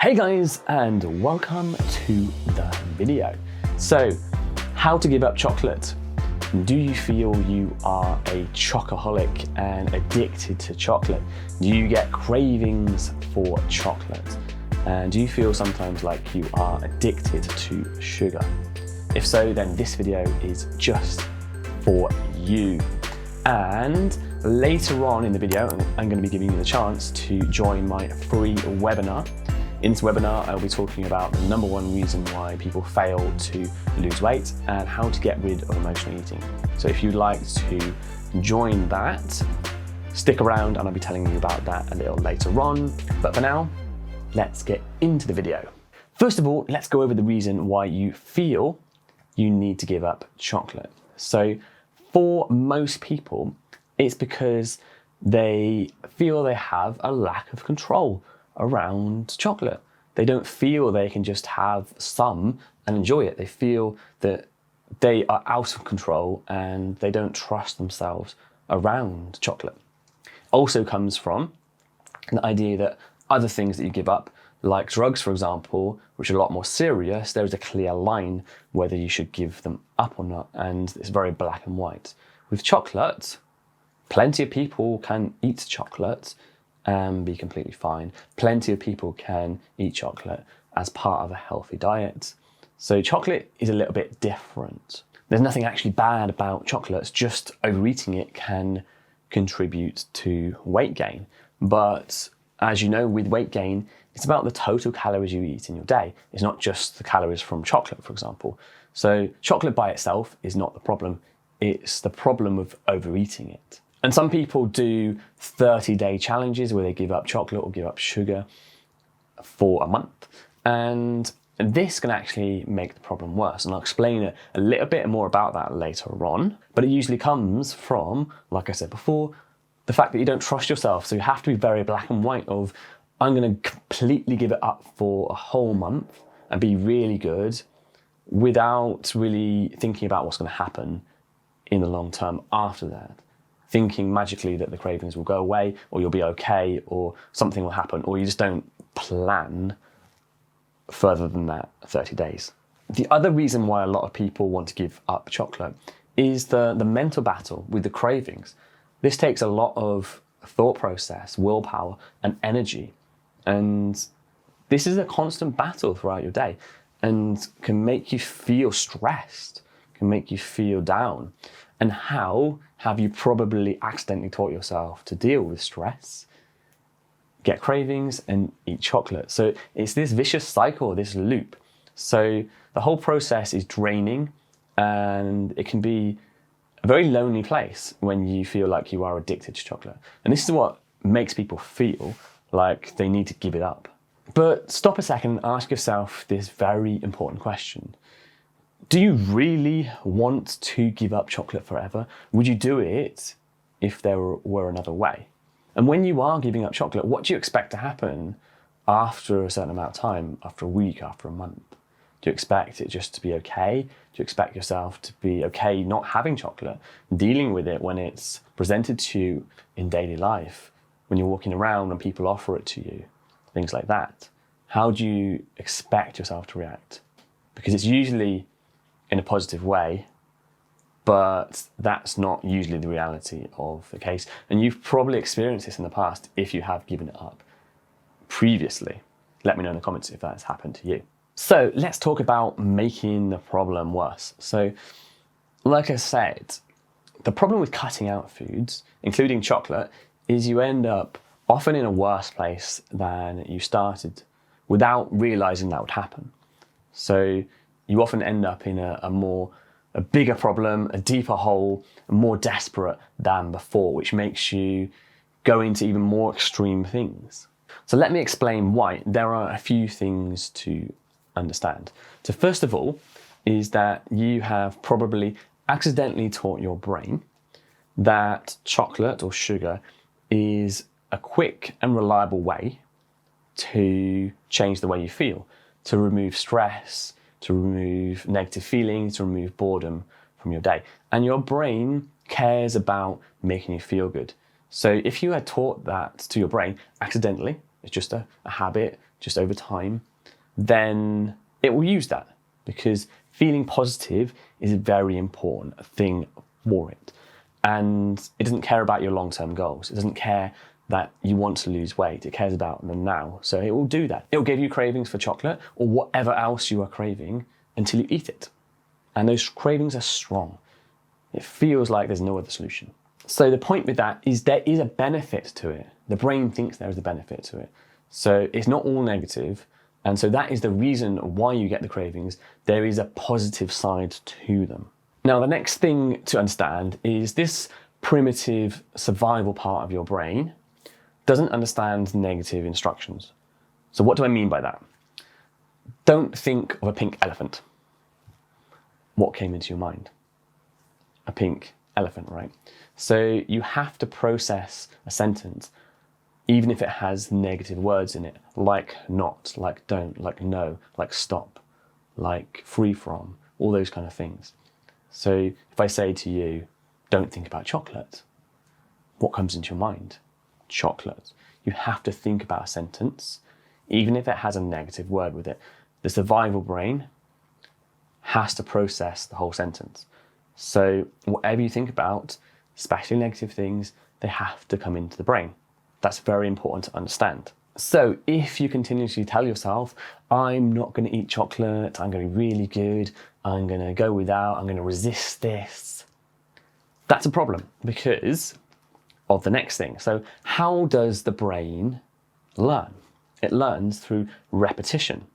Hey guys, and welcome to the video. So, how to give up chocolate? Do you feel you are a chocoholic and addicted to chocolate? Do you get cravings for chocolate? And do you feel sometimes like you are addicted to sugar? If so, then this video is just for you. And later on in the video, I'm going to be giving you the chance to join my free webinar. In this webinar, I'll be talking about the number one reason why people fail to lose weight and how to get rid of emotional eating. So if you'd like to join that, stick around and I'll be telling you about that a little later on. But for now, let's get into the video. First of all, let's go over the reason why you feel you need to give up chocolate. So for most people, it's because they feel they have a lack of control around chocolate. They don't feel they can just have some and enjoy it. They feel that they are out of control and they don't trust themselves around chocolate. Also comes from the idea that other things that you give up, like drugs, for example, which are a lot more serious, there is a clear line whether you should give them up or not, and it's very black and white. With chocolate, plenty of people can eat chocolate and be completely fine. Plenty of people can eat chocolate as part of a healthy diet. So chocolate is a little bit different. There's nothing actually bad about chocolates, just overeating it can contribute to weight gain. But as you know, with weight gain, it's about the total calories you eat in your day. It's not just the calories from chocolate, for example. So chocolate by itself is not the problem. It's the problem of overeating it. And some people do 30-day challenges where they give up chocolate or give up sugar for a month. And this can actually make the problem worse. And I'll explain a little bit more about that later on. But it usually comes from, like I said before, the fact that you don't trust yourself. So you have to be very black and white of, I'm going to completely give it up for a whole month and be really good without really thinking about what's going to happen in the long term after that. Thinking magically that the cravings will go away or you'll be okay or something will happen, or you just don't plan further than that 30 days. The other reason why a lot of people want to give up chocolate is the mental battle with the cravings. This takes a lot of thought process, willpower and energy. And this is a constant battle throughout your day and can make you feel stressed, can make you feel down. And how have you probably accidentally taught yourself to deal with stress? Get cravings and eat chocolate. So it's this vicious cycle, this loop. So the whole process is draining and it can be a very lonely place when you feel like you are addicted to chocolate. And this is what makes people feel like they need to give it up. But stop a second and ask yourself this very important question. Do you really want to give up chocolate forever? Would you do it if there were another way? And when you are giving up chocolate, what do you expect to happen after a certain amount of time, after a week, after a month? Do you expect it just to be okay? Do you expect yourself to be okay not having chocolate, dealing with it when it's presented to you in daily life, when you're walking around and people offer it to you, things like that? How do you expect yourself to react? Because it's usually in a positive way, but that's not usually the reality of the case. And you've probably experienced this in the past if you have given it up previously. Let me know in the comments if that's happened to you. So let's talk about making the problem worse. So like I said, the problem with cutting out foods, including chocolate, is you end up often in a worse place than you started without realizing that would happen. So you often end up in a bigger problem, a deeper hole, more desperate than before, which makes you go into even more extreme things. So let me explain why. There are a few things to understand. So first of all, is that you have probably accidentally taught your brain that chocolate or sugar is a quick and reliable way to change the way you feel, to remove stress, to remove negative feelings, to remove boredom from your day. And your brain cares about making you feel good. So if you had taught that to your brain accidentally, it's just a habit, just over time, then it will use that, because feeling positive is a very important thing for it. And it doesn't care about your long-term goals. It doesn't care that you want to lose weight. It cares about the now. So it will do that. It will give you cravings for chocolate or whatever else you are craving until you eat it. And those cravings are strong. It feels like there's no other solution. So the point with that is there is a benefit to it. The brain thinks there is a benefit to it. So it's not all negative. And so that is the reason why you get the cravings. There is a positive side to them. Now, the next thing to understand is this primitive survival part of your brain doesn't understand negative instructions. So what do I mean by that? Don't think of a pink elephant. What came into your mind? A pink elephant, right? So you have to process a sentence, even if it has negative words in it, like not, like don't, like no, like stop, like free from, all those kind of things. So if I say to you, don't think about chocolate, what comes into your mind? Chocolate. You have to think about a sentence, even if it has a negative word with it. The survival brain has to process the whole sentence. So whatever you think about, especially negative things, they have to come into the brain. That's very important to understand. So if you continuously tell yourself, I'm not going to eat chocolate, I'm going to be really good, I'm going to go without, I'm going to resist this, that's a problem because of the next thing. So how does the brain learn? It learns through repetition.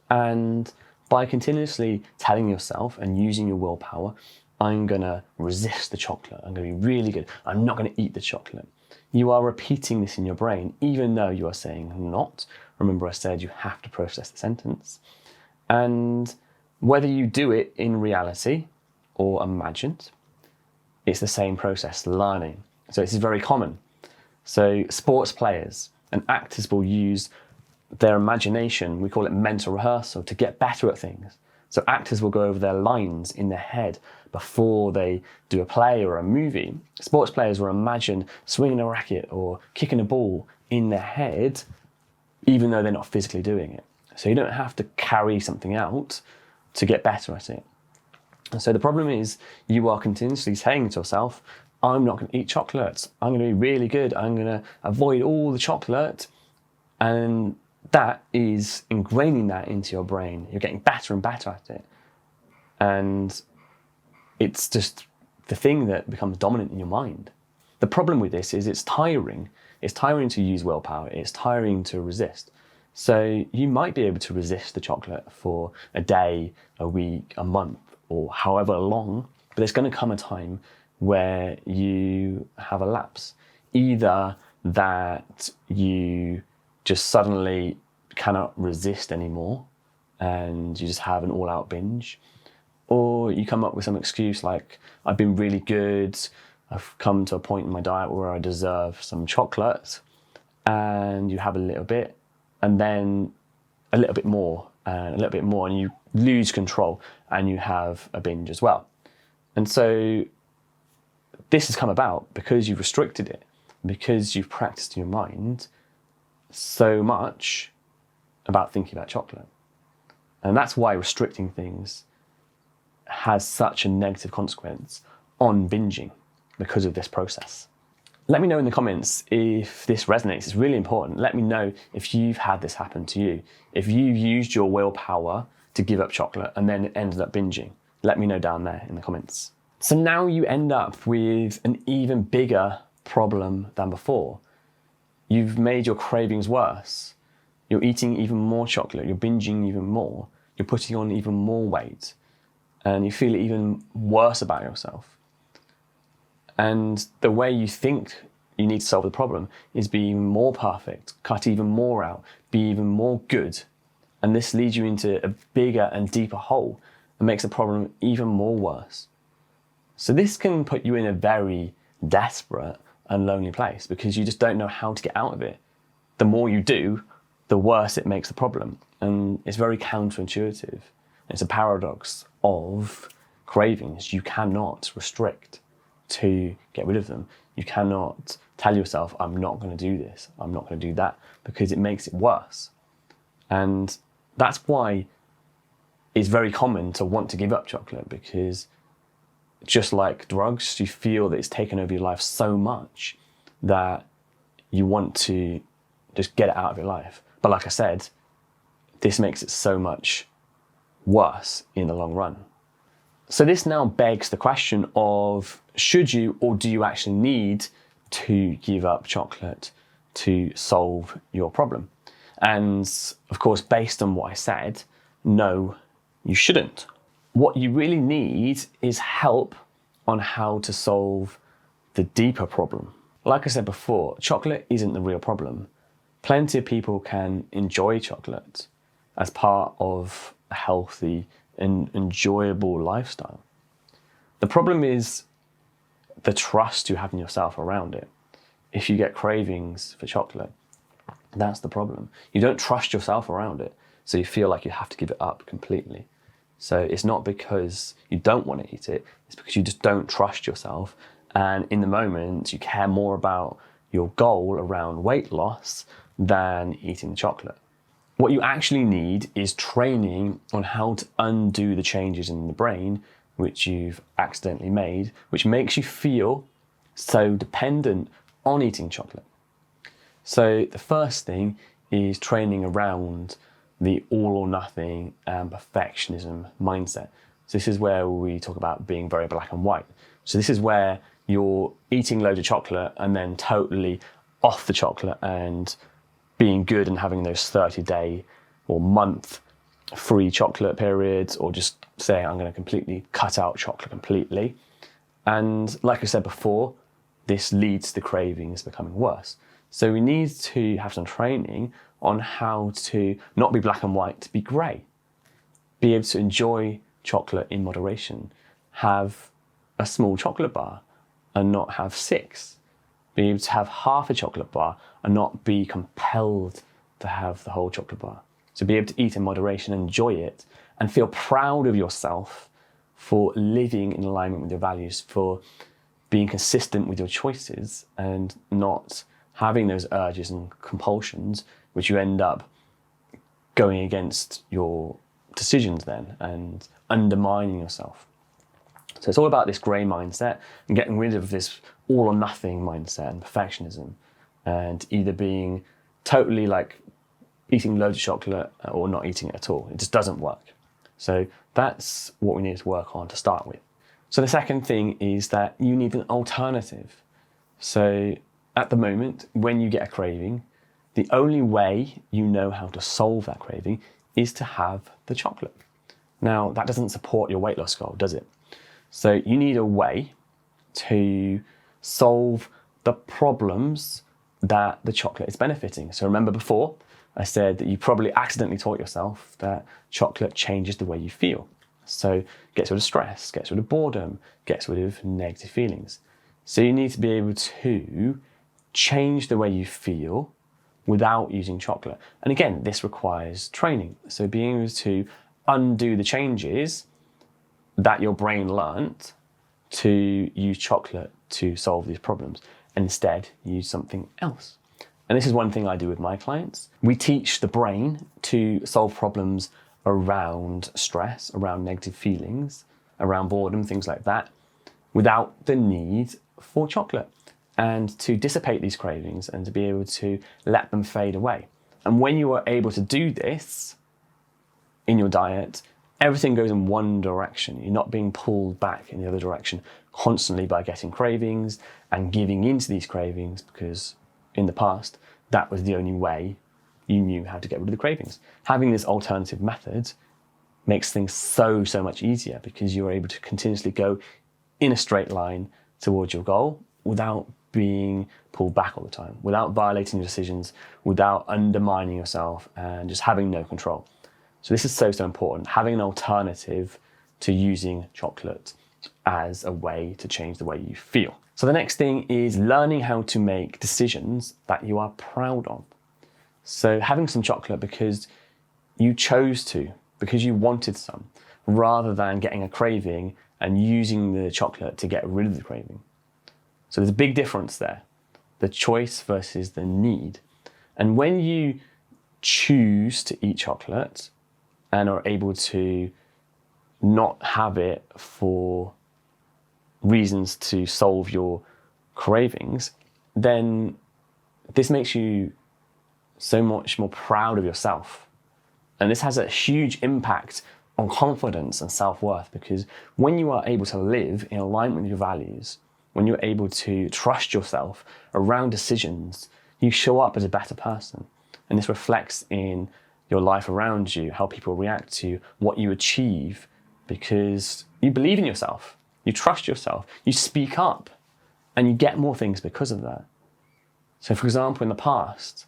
And by continuously telling yourself and using your willpower, I'm going to resist the chocolate, I'm going to be really good, I'm not going to eat the chocolate. You are repeating this in your brain, even though you are saying not. Remember I said you have to process the sentence. And whether you do it in reality or imagined, it's the same process, learning. So this is very common. So sports players and actors will use their imagination, we call it mental rehearsal, to get better at things. So actors will go over their lines in their head before they do a play or a movie. Sports players will imagine swinging a racket or kicking a ball in their head, even though they're not physically doing it. So you don't have to carry something out to get better at it. And so the problem is you are continuously saying to yourself, I'm not going to eat chocolate. I'm going to be really good. I'm going to avoid all the chocolate. And that is ingraining that into your brain. You're getting better and better at it. And it's just the thing that becomes dominant in your mind. The problem with this is it's tiring. It's tiring to use willpower. It's tiring to resist. So you might be able to resist the chocolate for a day, a week, a month, or however long, but there's going to come a time where you have a lapse. Either that you just suddenly cannot resist anymore and you just have an all-out binge, or you come up with some excuse like, I've been really good, I've come to a point in my diet where I deserve some chocolate, and you have a little bit, and then a little bit more, and a little bit more, and you lose control, and you have a binge as well. And so this has come about because you've restricted it, because you've practiced in your mind so much about thinking about chocolate. And that's why restricting things has such a negative consequence on binging, because of this process. Let me know in the comments if this resonates. It's really important. Let me know if you've had this happen to you. If you used your willpower to give up chocolate and then it ended up binging. Let me know down there in the comments. So now you end up with an even bigger problem than before. You've made your cravings worse. You're eating even more chocolate. You're binging even more. You're putting on even more weight. And you feel even worse about yourself. And the way you think you need to solve the problem is be even more perfect, cut even more out, be even more good. And this leads you into a bigger and deeper hole and makes the problem even more worse. So this can put you in a very desperate and lonely place because you just don't know how to get out of it. The more you do, the worse it makes the problem. And it's very counterintuitive. It's a paradox of cravings. You cannot restrict to get rid of them. You cannot tell yourself, I'm not going to do this, I'm not going to do that, because it makes it worse. And that's why it's very common to want to give up chocolate, because just like drugs, you feel that it's taken over your life so much that you want to just get it out of your life. But like I said, this makes it so much worse in the long run. So this now begs the question of, should you or do you actually need to give up chocolate to solve your problem? And of course, based on what I said, no, you shouldn't. What you really need is help on how to solve the deeper problem. Like I said before, chocolate isn't the real problem. Plenty of people can enjoy chocolate as part of a healthy and enjoyable lifestyle. The problem is the trust you have in yourself around it. If you get cravings for chocolate, that's the problem. You don't trust yourself around it, so you feel like you have to give it up completely. So it's not because you don't want to eat it, it's because you just don't trust yourself. And in the moment, you care more about your goal around weight loss than eating the chocolate. What you actually need is training on how to undo the changes in the brain which you've accidentally made, which makes you feel so dependent on eating chocolate. So the first thing is training around the all or nothing and perfectionism mindset. So this is where we talk about being very black and white. So this is where you're eating loads of chocolate and then totally off the chocolate and being good and having those 30-day or month free chocolate periods, or just saying, I'm going to completely cut out chocolate completely. And like I said before, this leads to cravings becoming worse. So we need to have some training on how to not be black and white, to be grey. Be able to enjoy chocolate in moderation. Have a small chocolate bar and not have 6. Be able to have half a chocolate bar and not be compelled to have the whole chocolate bar. So be able to eat in moderation, enjoy it, and feel proud of yourself for living in alignment with your values, for being consistent with your choices and not having those urges and compulsions, which you end up going against your decisions then and undermining yourself. So it's all about this grey mindset and getting rid of this all or nothing mindset and perfectionism, and either being totally like eating loads of chocolate or not eating it at all. It just doesn't work. So that's what we need to work on to start with. So the second thing is that you need an alternative. So at the moment, when you get a craving, the only way you know how to solve that craving is to have the chocolate. Now, that doesn't support your weight loss goal, does it? So you need a way to solve the problems that the chocolate is benefiting. So remember before, I said that you probably accidentally taught yourself that chocolate changes the way you feel. So gets rid of stress, gets rid of boredom, gets rid of negative feelings. So you need to be able to change the way you feel without using chocolate. And again, this requires training. So being able to undo the changes that your brain learnt to use chocolate to solve these problems, and instead use something else. And this is one thing I do with my clients. We teach the brain to solve problems around stress, around negative feelings, around boredom, things like that, without the need for chocolate, and to dissipate these cravings and to be able to let them fade away. And when you are able to do this in your diet, everything goes in one direction. You're not being pulled back in the other direction constantly by getting cravings and giving into these cravings, because in the past, that was the only way you knew how to get rid of the cravings. Having this alternative method makes things so much easier, because you're able to continuously go in a straight line towards your goal without being pulled back all the time, without violating your decisions, without undermining yourself, and just having no control. So this is so important, having an alternative to using chocolate as a way to change the way you feel. So the next thing is learning how to make decisions that you are proud of. So having some chocolate because you chose to, because you wanted some, rather than getting a craving and using the chocolate to get rid of the craving. So there's a big difference there, the choice versus the need. And when you choose to eat chocolate and are able to not have it for reasons to solve your cravings, then this makes you so much more proud of yourself. And this has a huge impact on confidence and self-worth, because when you are able to live in alignment with your values, when you're able to trust yourself around decisions, you show up as a better person. And this reflects in your life around you, how people react to what you achieve, because you believe in yourself, you trust yourself, you speak up, and you get more things because of that. So for example, in the past,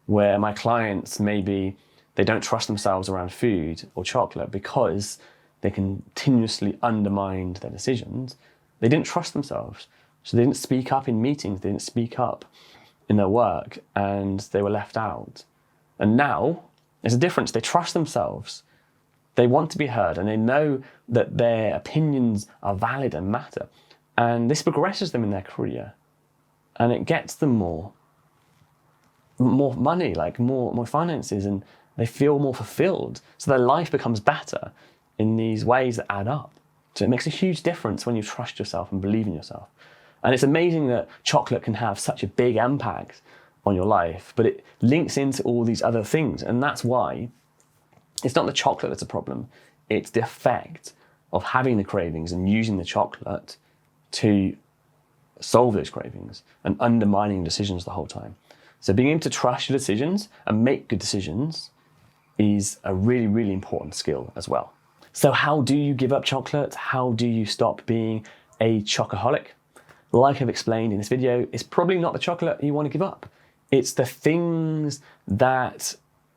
where my clients maybe they don't trust themselves around food or chocolate because they continuously undermined their decisions, they didn't trust themselves. So they didn't speak up in meetings, they didn't speak up in their work, and they were left out. And now there's a difference. They trust themselves. They want to be heard, and they know that their opinions are valid and matter. And this progresses them in their career, and it gets them more money, like more finances, and they feel more fulfilled. So their life becomes better in these ways that add up. So it makes a huge difference when you trust yourself and believe in yourself. And it's amazing that chocolate can have such a big impact on your life, but it links into all these other things. And that's why it's not the chocolate that's a problem. It's the effect of having the cravings and using the chocolate to solve those cravings and undermining decisions the whole time. So being able to trust your decisions and make good decisions is a really, really important skill as well. So how do you give up chocolate? How do you stop being a chocoholic? Like I've explained in this video, it's probably not the chocolate you want to give up. It's the things that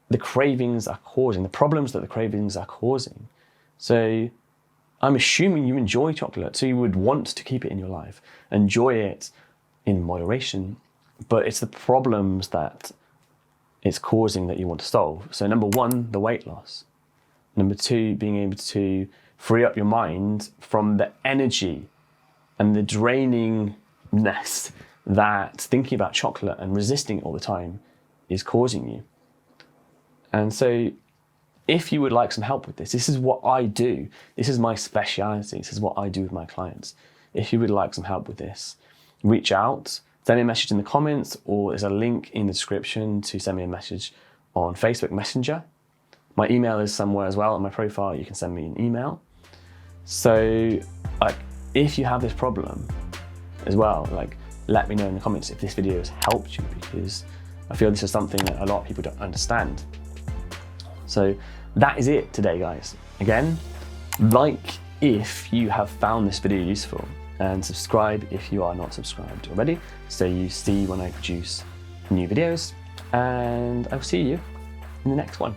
the cravings are causing, the problems that the cravings are causing. So I'm assuming you enjoy chocolate, so you would want to keep it in your life. Enjoy it in moderation, but it's the problems that it's causing that you want to solve. So number one, the weight loss. Number two, being able to free up your mind from the energy and the drainingness that thinking about chocolate and resisting it all the time is causing you. And so if you would like some help with this, this is what I do. This is my speciality. This is what I do with my clients. If you would like some help with this, reach out, send me a message in the comments, or there's a link in the description to send me a message on Facebook Messenger. My email is somewhere as well on my profile. You can send me an email. So if you have this problem as well, let me know in the comments if this video has helped you, because I feel this is something that a lot of people don't understand. So that is it today, guys. Again, like if you have found this video useful, and subscribe if you are not subscribed already, so you see when I produce new videos, and I will see you in the next one.